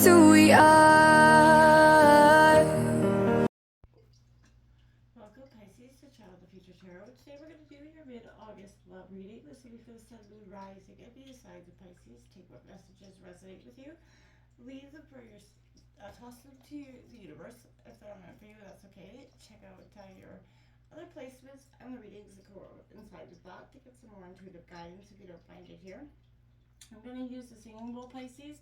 that's who we are. Welcome Pisces to Child of the Future Tarot. Today we're going to do your mid-August love reading. This will be for the Sun, Moon, Rising, and the signs of Pisces. Take what messages resonate with you. Leave them for your, toss them to the universe. If they're not meant for you, that's okay. Check out your other placements and the readings that go inside of that to get some more intuitive guidance if you don't find it here. I'm going to use the singing bowl, Pisces.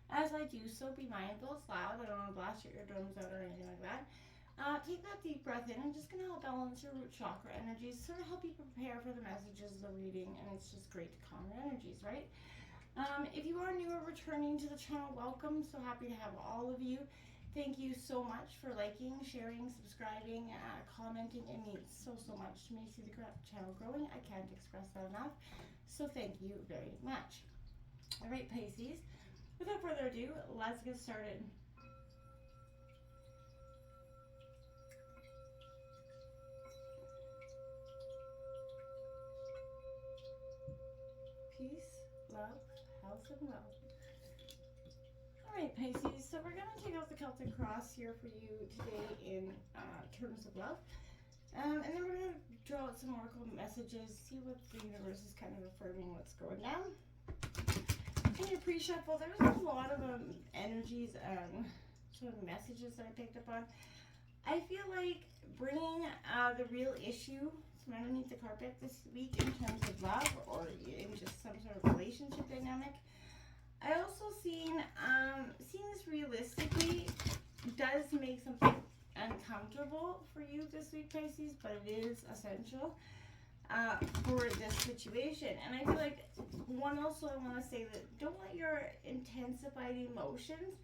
As I do so, be mindful. It's loud. I don't want to blast your eardrums out or anything like that. Take that deep breath in. I'm just going to help balance your root chakra energies, sort of help you prepare for the messages of the reading, and it's just great to calm your energies, right? If you are new or returning to the channel, welcome. So happy to have all of you. Thank you so much for liking, sharing, subscribing, commenting. It means so much to me to see the channel growing. I can't express that enough. So thank you very much. All right, Pisces. Without further ado, let's get started. Peace, love, health, and wealth. Alright, Pisces, so we're going to take out the Celtic cross here for you today in terms of love. And then we're going to draw out some oracle messages, see what the universe is kind of affirming what's going down. In your pre-shuffle, there's a lot of energies and sort of messages that I picked up on. I feel like bringing the real issue from underneath the carpet this week in terms of love or in just some sort of relationship dynamic. I also seeing this realistically does make something uncomfortable for you this week, Pisces, but it is essential for this situation. And I feel like I want to say that don't let your intensified emotions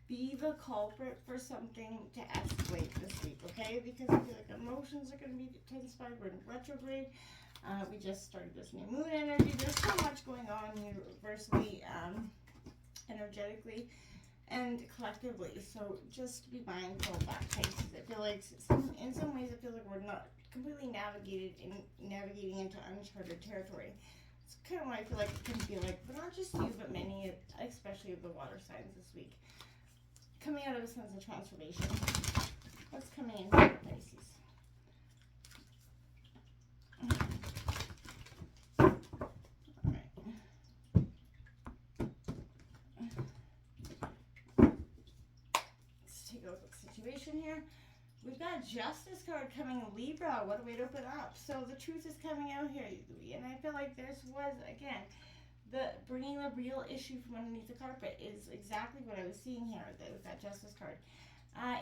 be the culprit for something to escalate this week, okay? Because I feel like emotions are going to be intensified. We're in retrograde. We just started this new moon energy. There's so much going on universally, energetically, and collectively. So just be mindful of that, Pisces. I feel like in some ways, I feel like we're not completely navigating into uncharted territory. It's kind of what I feel like it can feel like, but not just you, but many, especially of the water signs this week. Coming out of a sense of transformation. What's coming in here, Pisces? Alright. Let's take a look at the situation here. We've got Justice card coming in Libra. What a way to open up. So the truth is coming out here, and I feel like this was, again, bringing the real issue from underneath the carpet is exactly what I was seeing here with that Justice card.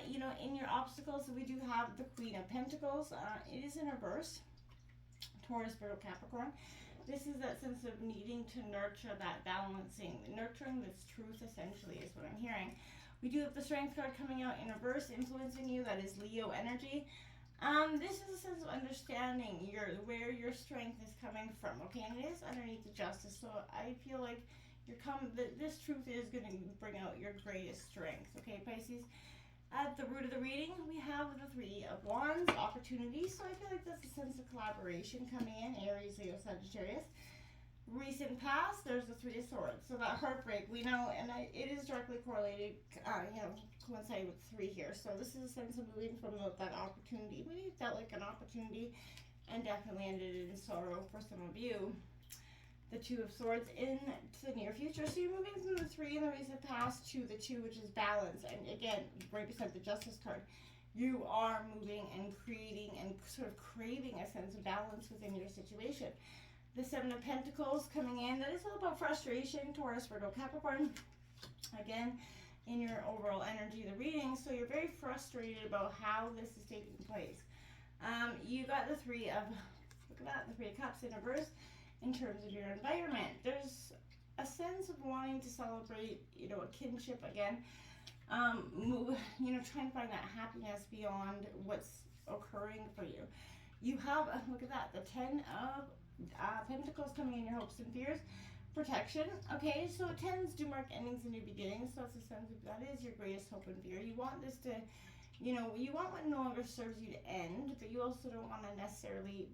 In your obstacles, we do have the Queen of Pentacles. It is in reverse. Taurus, Virgo, Capricorn. This is that sense of needing to nurture that balancing. Nurturing this truth, essentially, is what I'm hearing. We do have the Strength card coming out in reverse, influencing you. That is Leo energy. This is a sense of understanding where your strength is coming from, okay? And it is underneath the Justice, so I feel like this truth is going to bring out your greatest strength, okay, Pisces? At the root of the reading, we have the Three of Wands, opportunity. So I feel like that's a sense of collaboration coming in, Aries, Leo, Sagittarius. Recent past, there's the Three of Swords. So that heartbreak, we know, and it is directly correlated, coinciding with 3 here. So this is a sense of moving from that opportunity. Maybe it felt like an opportunity and definitely ended in sorrow for some of you. The Two of Swords into the near future. So you're moving from the 3 in the recent past to the 2, which is balance. And again, right beside the Justice card, you are moving and creating and sort of craving a sense of balance within your situation. The Seven of Pentacles coming in. That is all about frustration, Taurus, Virgo, Capricorn. Again, in your overall energy of the reading. So you're very frustrated about how this is taking place. You got the Three of Cups in reverse in terms of your environment. There's a sense of wanting to celebrate, a kinship again. Trying to find that happiness beyond what's occurring for you. You have, look at that, the Ten of Pentacles coming in your hopes and fears. Protection. Okay, so 10s do mark endings and new beginnings. So it's a sense of that is your greatest hope and fear. You want this to, you want what no longer serves you to end, but you also don't want to necessarily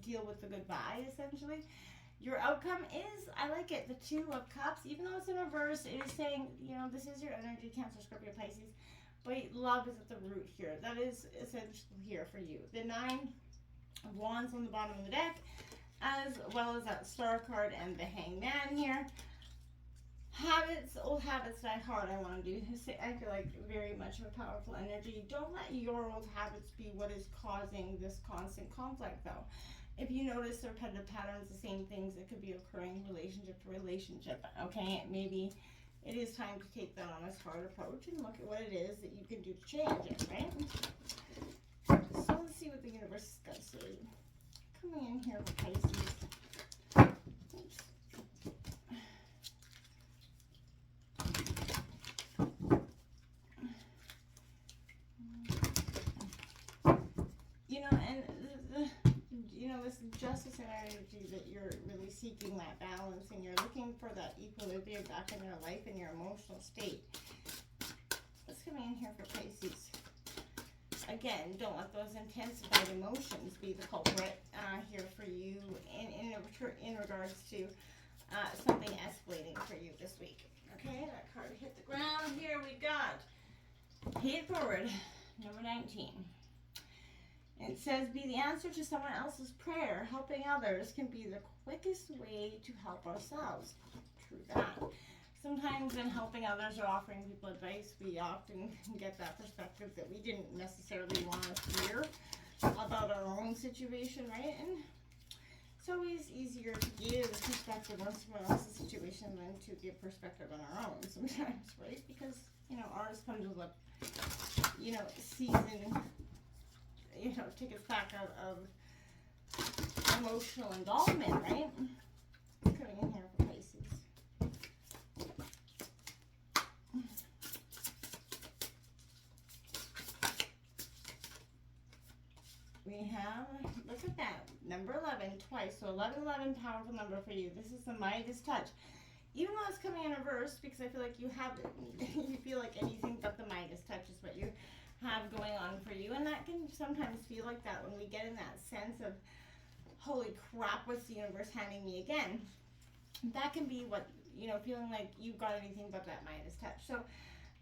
deal with the goodbye, essentially. Your outcome is, I like it, the Two of Cups. Even though it's in reverse, it is saying, you know, this is your energy, Cancer, Scorpio, Pisces. But love is at the root here. That is essential here for you. The Nine of Wands on the bottom of the deck, as well as that Star card and the Hangman here. Habits, old habits die hard, I want to do. I feel like very much of a powerful energy. Don't let your old habits be what is causing this constant conflict, though. If you notice the repetitive patterns, the same things that could be occurring relationship to relationship, okay? Maybe it is time to take that honest, hard approach and look at what it is that you can do to change it, right? So let's see what the universe is going to say. Coming in here for Pisces. This justice energy that you're really seeking that balance and you're looking for that equilibrium back in your life and your emotional state. What's coming in here for Pisces? Again, don't let those intensified emotions be the culprit here for you in regards to something escalating for you this week. Okay, that card hit the ground. Here we got Pay It Forward, number 19. It says, be the answer to someone else's prayer. Helping others can be the quickest way to help ourselves. True that. Sometimes in helping others or offering people advice, we often get that perspective that we didn't necessarily want to hear about our own situation, right? And it's always easier to give perspective on someone else's situation than to give perspective on our own sometimes, right? Because, you know, ours comes with a, you know, season, you know, tickets back out of emotional involvement, right? Coming in here for Pisces. We have, look at that, number 11 twice. So 1111, powerful number for you. This is the Midas touch. Even though it's coming in reverse, because I feel like you have, you feel like anything but the Midas touch is what you have going on for you, and that can sometimes feel like that when we get in that sense of, holy crap, what's the universe handing me again? That can be what, you know, feeling like you've got anything but that Midas touch. So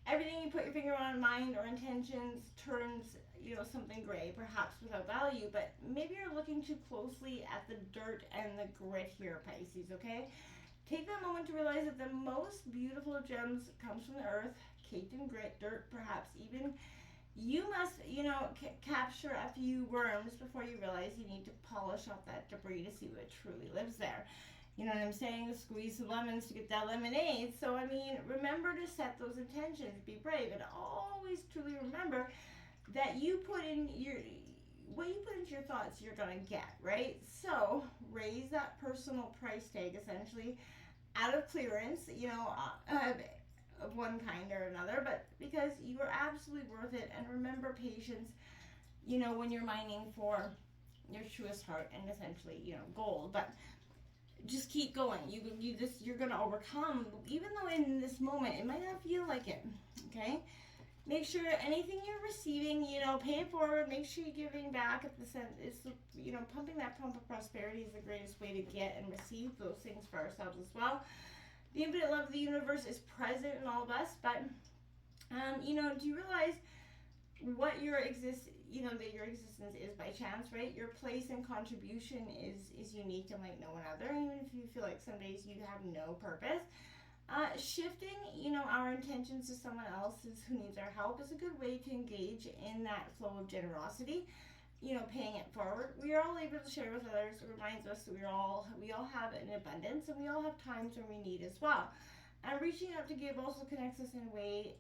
everything you put your finger on, mind or intentions, turns, you know, something gray, perhaps without value, but maybe you're looking too closely at the dirt and the grit here, Pisces, okay? Take that moment to realize that the most beautiful gems comes from the earth, caked in grit, dirt, perhaps even. You must, you know, capture a few worms before you realize you need to polish off that debris to see what truly lives there. You know what I'm saying? Squeeze some lemons to get that lemonade. So, I mean, remember to set those intentions. Be brave. And always truly remember that you put in your, what you put into your thoughts, you're going to get, right? So, raise that personal price tag, essentially, out of clearance, you know, of one kind or another, but because you are absolutely worth it. And remember patience, you know, when you're mining for your truest heart and essentially, you know, gold. But just keep going. You're gonna overcome, even though in this moment it might not feel like it. Okay, make sure anything you're receiving, you know, pay it forward. Make sure you're giving back at the sense. It's, you know, pumping that pump of prosperity is the greatest way to get and receive those things for ourselves as well. The infinite love of the universe is present in all of us, but, you know, do you realize what that your existence is by chance, right? Your place and contribution is unique and like no one other, even if you feel like some days you have no purpose. Shifting, you know, our intentions to someone else's who needs our help is a good way to engage in that flow of generosity. You know, paying it forward. We are all able to share with others. It reminds us that we all have an abundance, and we all have times when we need as well. And reaching out to give also connects us in a way,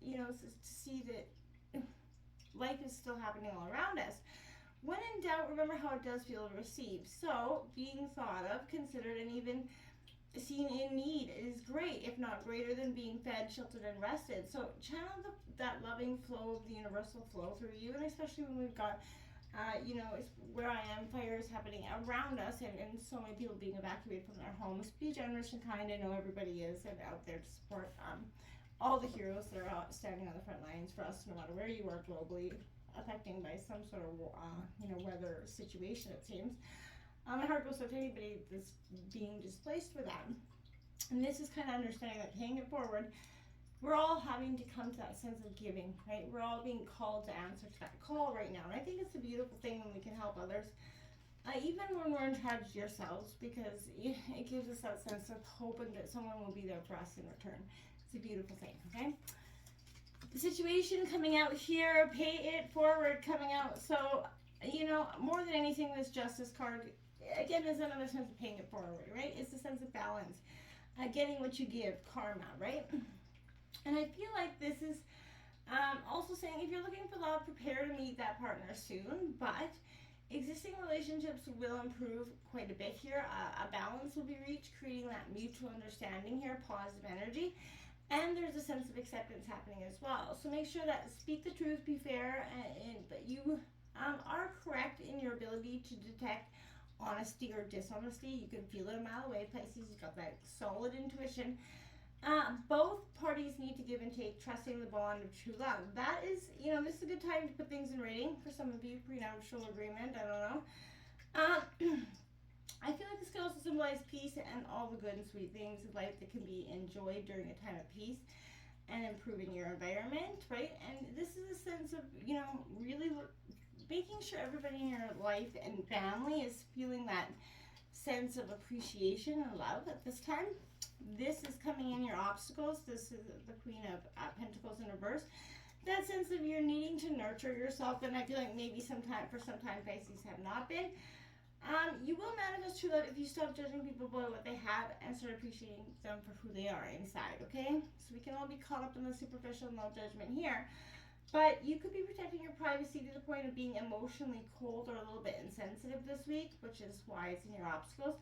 you know, to see that life is still happening all around us. When in doubt, remember how it does feel to receive. So, being thought of, considered, and even seen in need is great, if not greater than being fed, sheltered, and rested. So, channel that loving flow of the universal flow through you, and especially when we've got you know, it's where I am, fires happening around us, and so many people being evacuated from their homes. Be generous and kind. I know everybody is, and out there to support all the heroes that are out standing on the front lines for us, no matter where you are globally, affecting by some sort of you know, weather situation, it seems. My heart goes out to anybody that's being displaced for that. And this is kind of understanding that paying it forward, we're all having to come to that sense of giving, right? We're all being called to answer to that call right now. And I think it's a beautiful thing when we can help others, even when we're in charge yourselves, because it gives us that sense of hope and that someone will be there for us in return. It's a beautiful thing, okay? The situation coming out here, pay it forward coming out. So, you know, more than anything, this Justice card, again, is another sense of paying it forward, right? It's a sense of balance. Getting what you give, karma, right? And I feel like this is also saying if you're looking for love, prepare to meet that partner soon, but existing relationships will improve quite a bit here. A balance will be reached, creating that mutual understanding here, positive energy. And there's a sense of acceptance happening as well. So make sure that speak the truth, be fair, but you are correct in your ability to detect honesty or dishonesty. You can feel it a mile away. Pisces, you've got that solid intuition. Both parties need to give and take, trusting the bond of true love. That is, you know, this is a good time to put things in writing for some of you, prenuptial agreement, I don't know. I feel like this can also symbolize peace and all the good and sweet things of life that can be enjoyed during a time of peace and improving your environment, right? And this is a sense of, you know, really making sure everybody in your life and family is feeling that sense of appreciation and love at this time. This is coming in your obstacles. This is the Queen of Pentacles in reverse. That sense of you're needing to nurture yourself, and I feel like maybe for some time Pisces have not been. You will manifest true love if you stop judging people by what they have and start appreciating them for who they are inside, okay? So we can all be caught up in the superficial, no judgment here. But you could be protecting your privacy to the point of being emotionally cold or a little bit insensitive this week, which is why it's in your obstacles.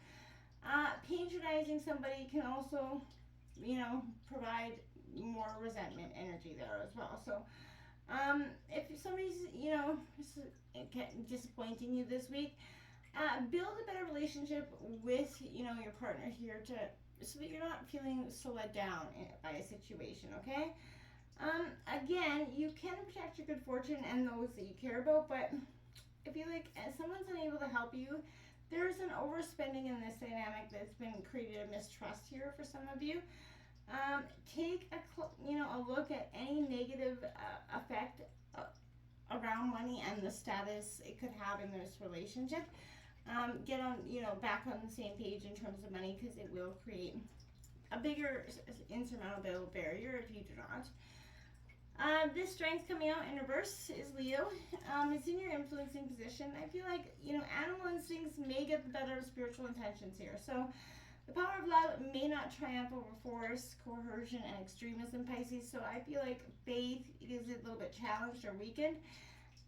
Patronizing somebody can also, you know, provide more resentment energy there as well. So if somebody's, you know, disappointing you this week, build a better relationship with, you know, your partner here so that you're not feeling so let down by a situation, okay? Again, you can protect your good fortune and those that you care about, but if you like, someone's unable to help you, there's an overspending in this dynamic that's been created a mistrust here for some of you. Take a look at any negative effect around money and the status it could have in this relationship. Get on, back on the same page in terms of money, because it will create a bigger insurmountable barrier if you do not. This strength coming out in reverse is Leo. It's in your influencing position. I feel like, animal instincts may get the better of spiritual intentions here. So the power of love may not triumph over force, coercion, and extremism, Pisces. So I feel like faith is a little bit challenged or weakened,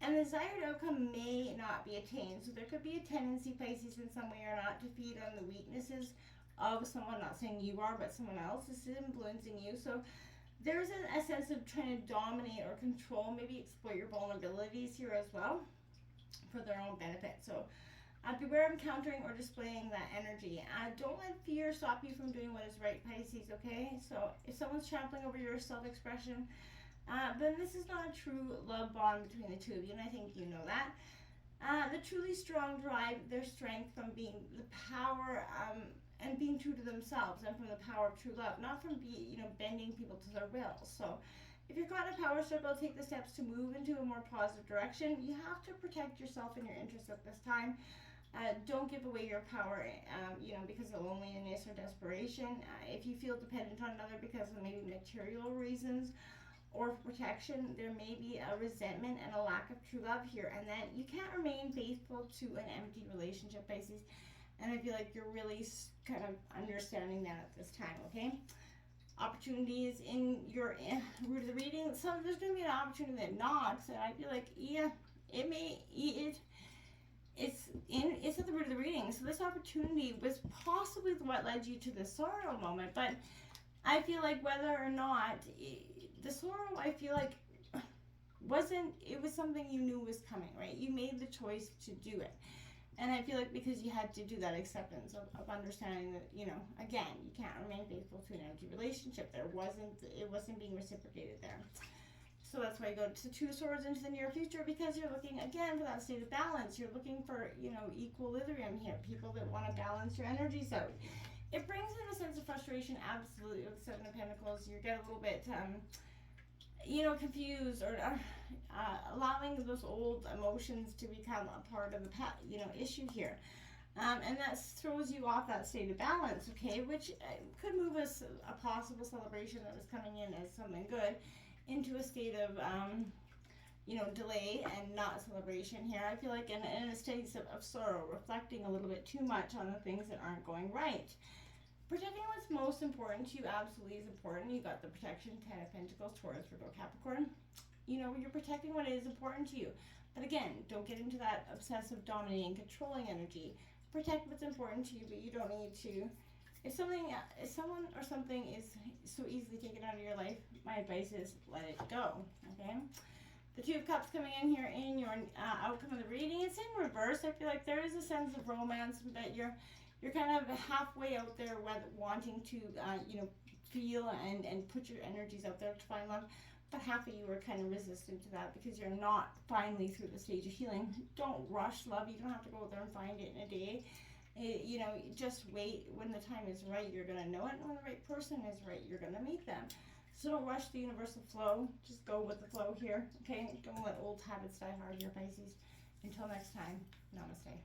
and the desired outcome may not be attained. So there could be a tendency, Pisces, in some way or not, to feed on the weaknesses of someone, not saying you are, but someone else is influencing you. So there's a sense of trying to dominate or control, maybe exploit your vulnerabilities here as well for their own benefit. So beware of encountering or displaying that energy. Don't let fear stop you from doing what is right, Pisces, okay? So if someone's trampling over your self-expression, then this is not a true love bond between the two of you, and I think you know that. The truly strong derive their strength from being the power and being true to themselves, and from the power of true love, not from bending people to their will. So if you're caught in a power struggle, take the steps to move into a more positive direction. You have to protect yourself and your interests at this time. Don't give away your power, because of loneliness or desperation. If you feel dependent on another because of maybe material reasons or protection, there may be a resentment and a lack of true love here, and that you can't remain faithful to an empty relationship, Pisces. And I feel like you're really kind of understanding that at this time, okay? Opportunities in your root of the reading. So there's going to be an opportunity that knocks, and I feel like, it's at the root of the reading. So this opportunity was possibly what led you to the sorrow moment, but I feel like whether or not the sorrow, I feel like it was something you knew was coming, right? You made the choice to do it. And I feel like because you had to do that acceptance of understanding that, again, you can't remain faithful to an empty relationship. It wasn't being reciprocated there. So that's why you go to 2 swords into the near future, because you're looking again for that state of balance. You're looking for, equilibrium here. People that want to balance your energies out. It brings in a sense of frustration, absolutely, with 7 of Pentacles. You get a little bit, confused, or allowing those old emotions to become a part of the issue here. And that throws you off that state of balance, okay, which could move us a possible celebration that was coming in as something good into a state of, delay and not celebration here. I feel like in a state of sorrow, reflecting a little bit too much on the things that aren't going right. Protecting what's most important to you absolutely is important. You got the protection, 10 of Pentacles, Taurus, Virgo, Capricorn. You're protecting what is important to you. But again, don't get into that obsessive, dominating, controlling energy. Protect what's important to you, but you don't need to. If someone or something is so easily taken out of your life, my advice is let it go, okay? The 2 of Cups coming in here in your outcome of the reading. It's in reverse. I feel like there is a sense of romance, but you're kind of halfway out there wanting to, feel and put your energies out there to find love. But half of you are kind of resistant to that because you're not finally through the stage of healing. Don't rush love. You don't have to go out there and find it in a day. Just wait. When the time is right, you're going to know it. And when the right person is right, you're going to meet them. So don't rush the universal flow. Just go with the flow here, okay? Don't let old habits die hard here, Pisces. Until next time, namaste.